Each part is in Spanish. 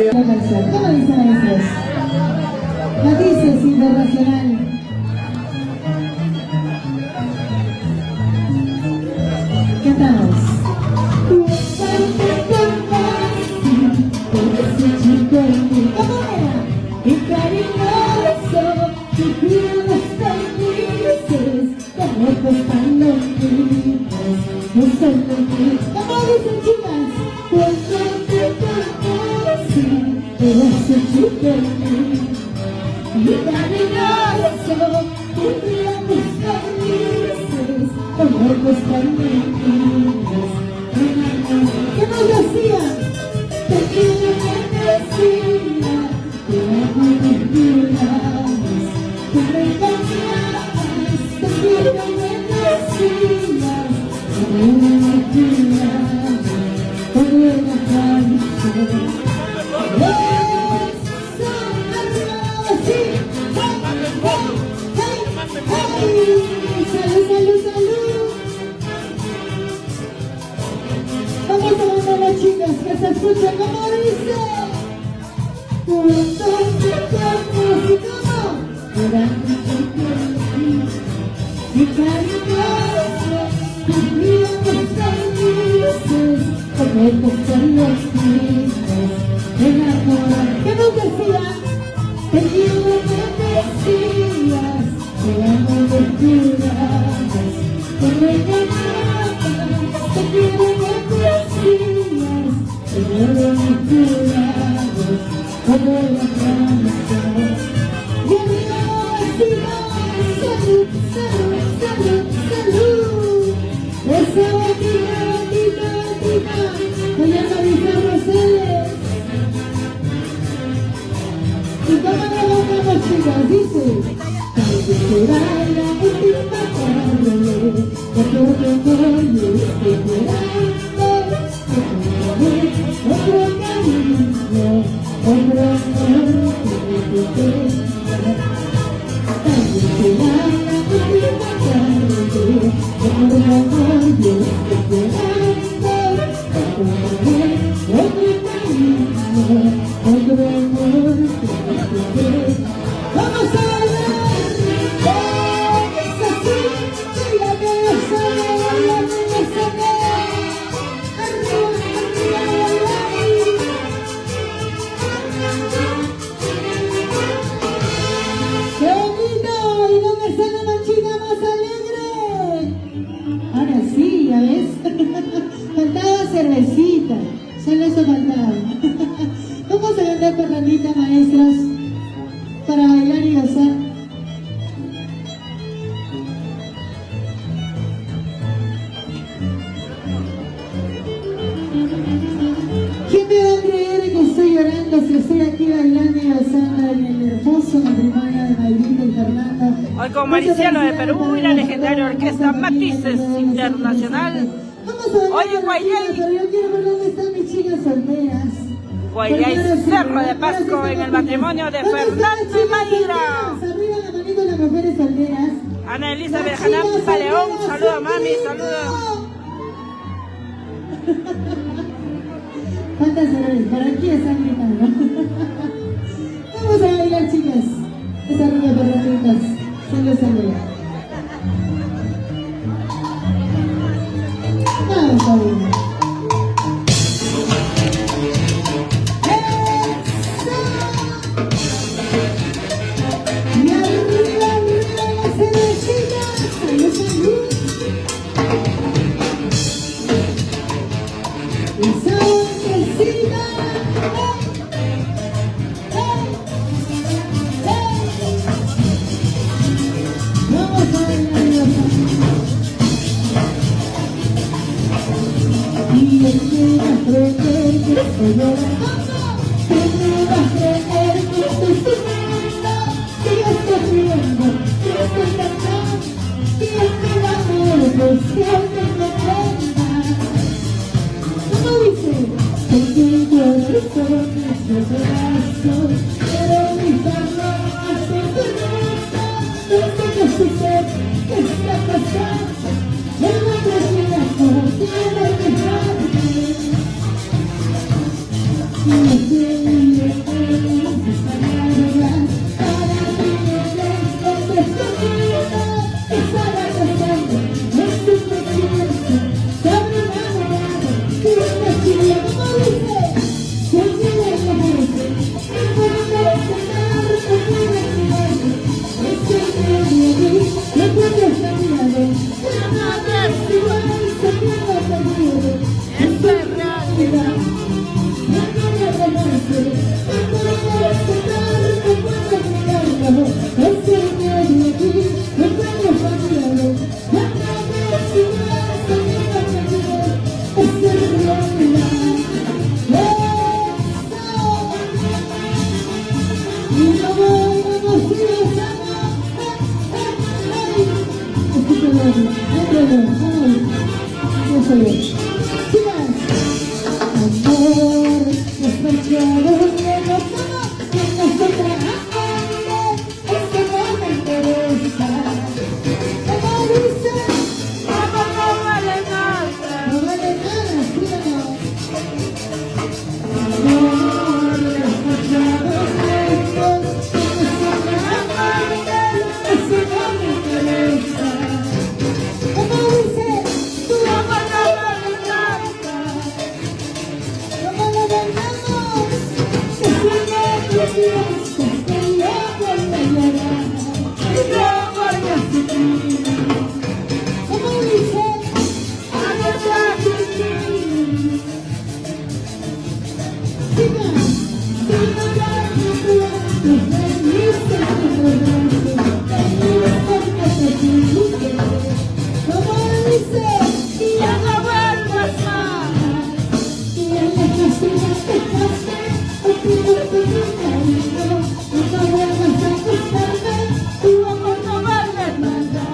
La canción, ¿cómo dice maestros? Matices Internacional. Cantamos. ¿Cómo era? Y cariñoso, que cuida los felices, como están los niños, no son felices. ¿Cómo dicen chicas? Cuando te conocí, eras el chico y cariñoso, que cuida los felices, como están los niños. ¿Qué nos decían? Te quiero que decía, te amo y me cuidabas, tú me engañabas, te quiero que decías, te amo y me cuidabas, todo era falso. Eso, arriba, así, hey, salud, salud, salud. Vamos a ver las chicas que se escuchan como dice. Cuando te conocí, ¿cómo? Durante mi cariñoso, cumplíamos felices, como gustan los niños, enamorados. ¿Qué nos decían? Te quiero que decías, te amo y me cuidabas, te me engañabas, te quiero que decías, te amo y me cuidabas, como la canción. Y arriba decimos, salud, salud, salud, salud. Esa boquita, boquita, boquita, doña Marisa Rosales. Y cómo nos vamos, chicas, dice. Será la última tarde, de todo mundo esperando, otro camino, otro amor que te queda. Será la última tarde, de todo mundo esperando, otro camino, otro amor que te queda. ¡Vamos a bailar! Cervecita, solo eso faltaba. Vamos a cantar parrandita, maestras, para bailar y gozar. ¿Quién me va a creer que estoy llorando si estoy aquí bailando y gozando en el hermoso matrimonio de Mayrita y Fernando? Hoy con Mariciano de Perú y la legendaria orquesta Matices Internacional. Hoy en Guayay, pero yo quiero ver dónde están mis chicas solteras. Guayay Cerro de Pasco en el matrimonio de Fernando y Mayra. Arriba la manito las mujeres solteras. Ana Elisa Berjanampa León, saludos mami, saludos. ¿Cuántas errores? Por aquí están gritando. Vamos a bailar, chicas. Esa niña perratitas. Salud, salud. Vamos a bailar. Y arriba, arriba las cervecitas. Salud, salud. Esa boquecita. Vamos a bailar y el que va a creer que estoy llorando, que me va a creer que estoy sufriendo, que yo estoy riendo, que estoy cantando, que estoy amor, pues que te comprenda. ¿Cómo dice? Porque yo estoy en nuestros brazos, pero mis arrojas se derrotan, no sé qué sucede, qué está pasando, me voy a quedar por ti, no me dejarme. Yo soy yo. Chicas. Amor, despertado de los ojos, que nosotras amamos, es que no me interesa. Como dice, amor no vale nada. no vale nada, síganos. Amor, despertado de los ojos, que nosotras amamos, es que no me interesa. Como dice, tu amor no vale nada. Como lo vendamos, que si no te piensas que yo voy a llorar, que yo voy a sufrir. Como dice, amor a sufrir. Siga, siga la cultura, que felices tu progreso, feliz porque te felicite. Como dice, y ya no vuelvas más. Y en la casilla te casé, o tu cuerpo mi cariño, nunca vuelvas a acostarme, tu amor no vale nada.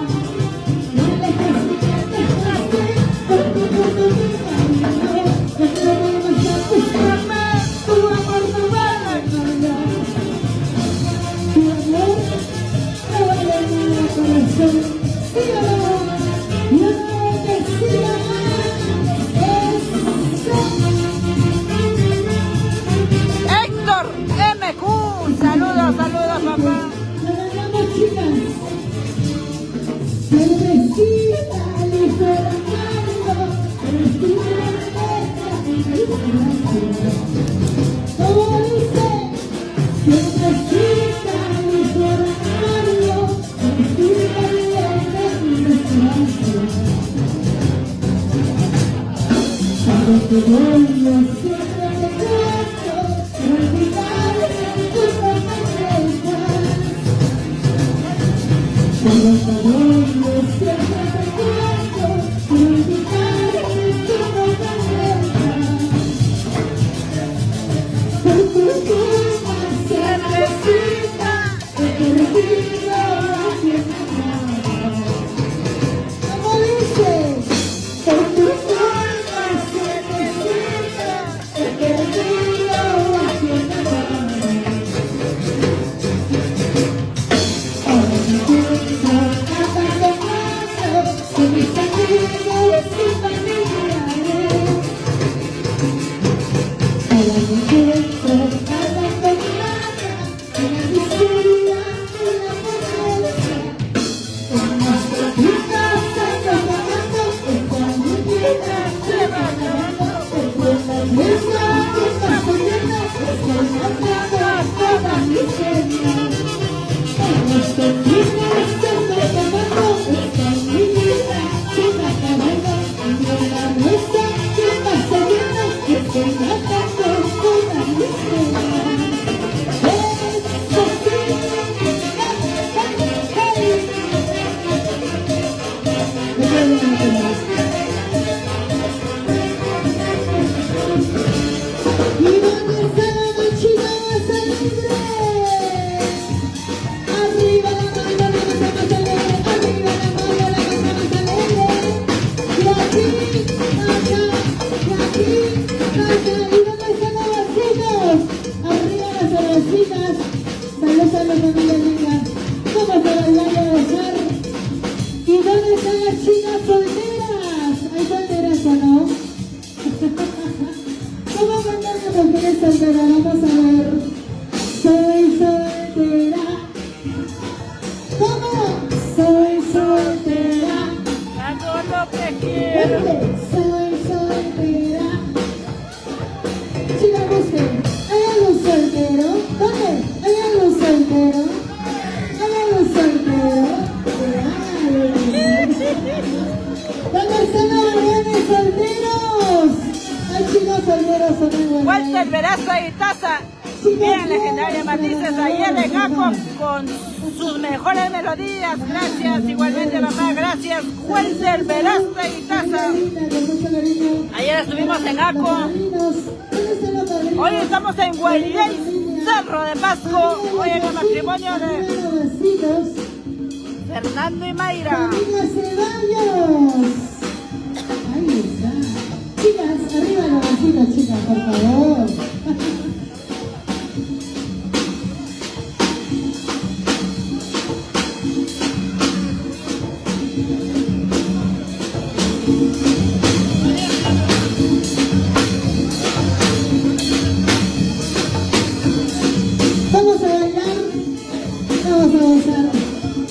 Y en la casilla te casé, o tu cuerpo mi cariño, nunca vuelvas a acostarme, tu amor no vale nada. Tu amor no vale nada, corazón. Sígalo, yo no te siga más. Héctor MQ, saludos, saludos, papá. Nos ganamos, chicas. Cervecita, ligera mano, cervecita como dice, cervecita, ligera mano, cervecita cuando te vuelvo siempre te cuento, olvidar tu promesa. Cuando te vuelvo siempre te cuento, olvidar tu promesa. Por tu culpa, cervecita, he perdido la libertad. Como dice, por tu culpa, cervecita, he perdido la libertad. Ahora me encuentro abandonado con mis amigos y familiares. Ahora me encuentro abandonada en la miseria y la pobreza. En nuestra vida se está acabando, esta mi vida se va acabando. Recuerda que esta está corriendo, estoy matando toda miseria. En nuestra vida se está acabando, esta mi vida se va acabando. En la nuestra que está saliendo, estoy matando toda miseria. Esto sí, me quedo una pena. ¿Y dónde está la mochila más alegre? Arriba la mano, la masa más alegre. Arriba la mano, la masa más alegre. Y aquí, allá, y aquí, allá. ¿Y dónde están los vasitos? Arriba las cervecitas. Saludos a la familia linda. ¿Cómo se bailando a gozar? ¿Y dónde están las chicas solteras? ¿Hay solteras o no? ¿Cómo cantan las mujeres solteras? Vamos a ver. Soy soltera. ¿Cómo? Soy soltera. Hago lo que quiero. Soy soltera. Chicas, busquen. ¿Hay algún soltero? ¿Dónde? ¿Hay algún soltero? ¿Hay algún soltero? ¿Dónde están los varones solteros? Hay chicos solteros o no igual. Walter Veraza y Taza. Bien, legendaria Matices, ayer de Gaco con sus mejores melodías. Gracias, igualmente mamá, gracias. Walter Veraza y Taza. Ayer estuvimos en Gaco. Hoy estamos en Guayley, Cerro de Pasco. Hoy en el matrimonio de Fernando y Mayra. Camila Ceballos. Ahí está. Chicas, arriba la vasita, chicas, por favor. Vamos a bailar, vamos a gozar.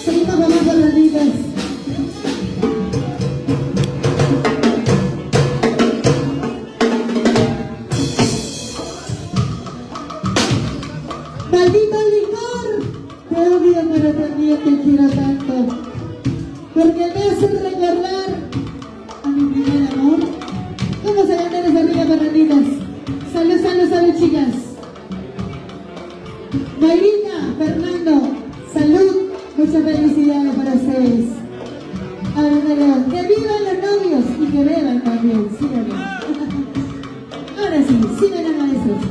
Seguimos bailando las ricas. Maldito licor, te odio pero también te quiero tanto, porque me hacen recordar a mi primer amor. Vamos a cantar esas ricas parranditas. Salud, salud, salud, chicas. Mayrita, Fernando, salud, muchas felicidades para ustedes. A ver, que vivan los novios y que beban también, síganme. Ahora sí, sigan a maestros.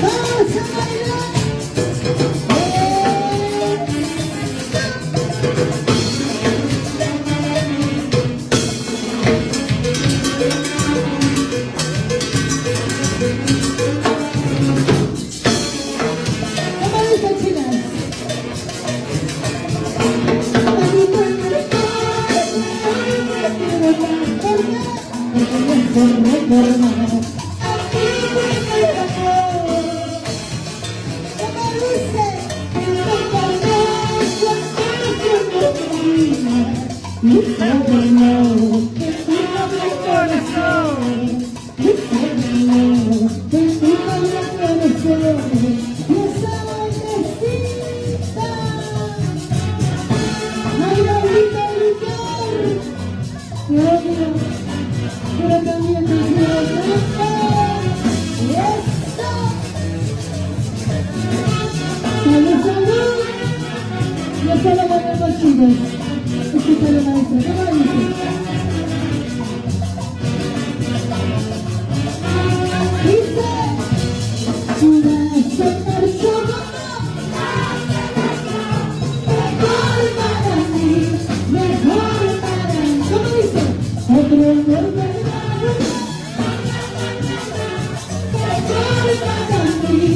¡Vamos a bailar! Pero también te quiero tanto. ¡Salud, salud! Ya solo volvemos, chicos. Escúchale, maestro, ¿cómo dice? Dice, una se marchó, mejor para mí, mejor para mí. ¿Cómo dice? Otro amor verdadero, mejor para mí,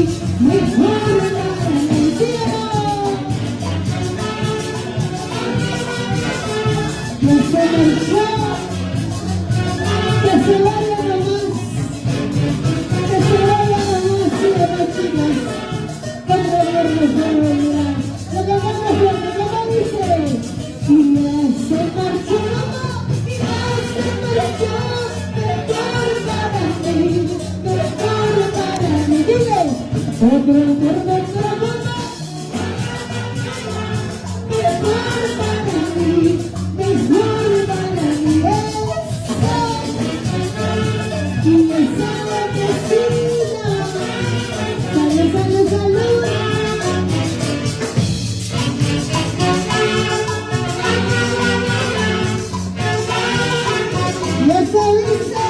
mejor para mí. ¡Síguelo! Que se marchó, que se vaya nomás, que se vaya nomás, síguelo, chicas. Cuando vernos de volver, lo que más me suerte, como dice, y ya se marchó, ya se marchó, mejor para mí, mejor para mí. Dile, otro amor verdadero, mejor para mí, mejor para mí. Y me sabe que sí, salud, salud, salud. Ya se dice,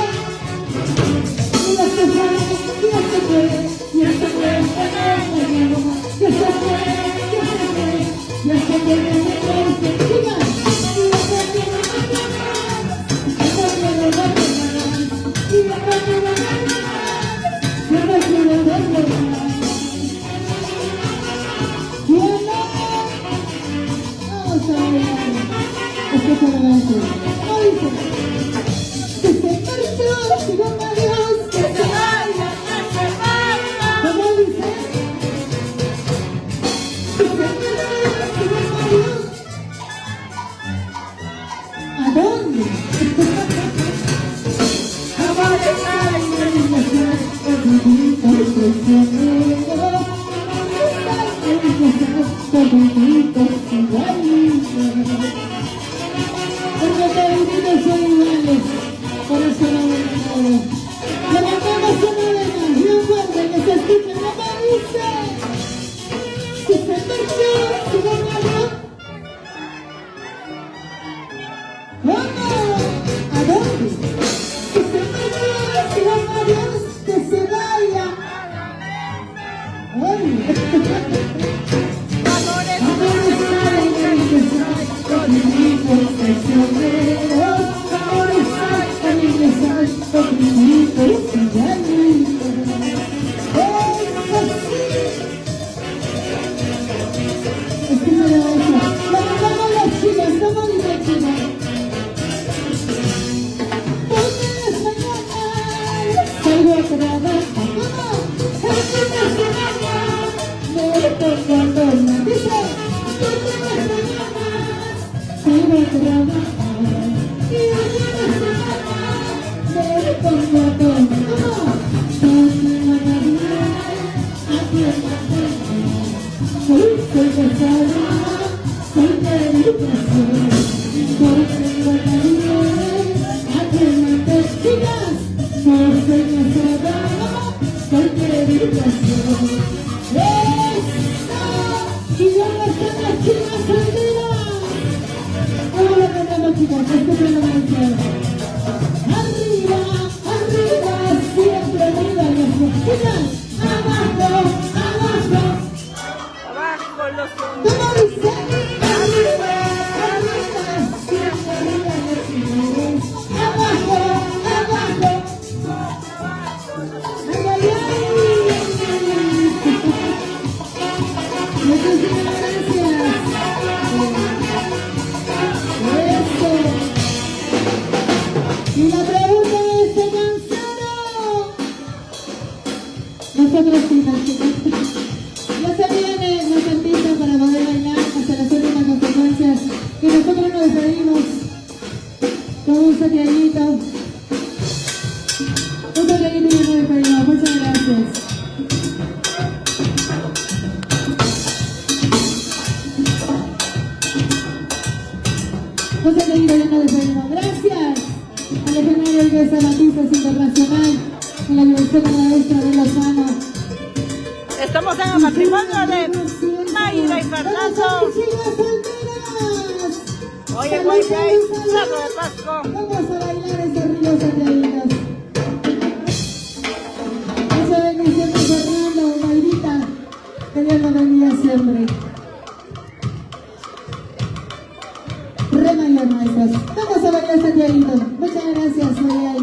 ya se fue, ya se fue, ya se fue, ya se fue, ya se fue, ya se fue, chicas, ¿a dónde? Porque todos son iguales, por eso no me enamoro. Levantemos una vez más, bien fuerte, que se escuche, ¿no me dice? Si se marchó, si no me habló. Abajo los Y la pregunta de este Manzano. Nosotros sí, ya se viene la artista para poder bailar hasta las últimas consecuencias. Y nosotros nos despedimos con un saqueadito. Un saqueadito y nos despedimos. Muchas gracias. Un saqueadito y nos despedimos. Gracias al escenario de Zapatistas Internacional en la Universidad Maestra de Lozano. Estamos en el matrimonio de Mayra y Fernando. Oye, güey, que hay Cerro de Pasco. Vamos a bailar estos ríos saqueaditos. Eso bendición de Fernando, Mayrita. Que Dios nos bendiga siempre. Re mayor, maestros. Vamos a bailar saqueadito. Muchas gracias, María.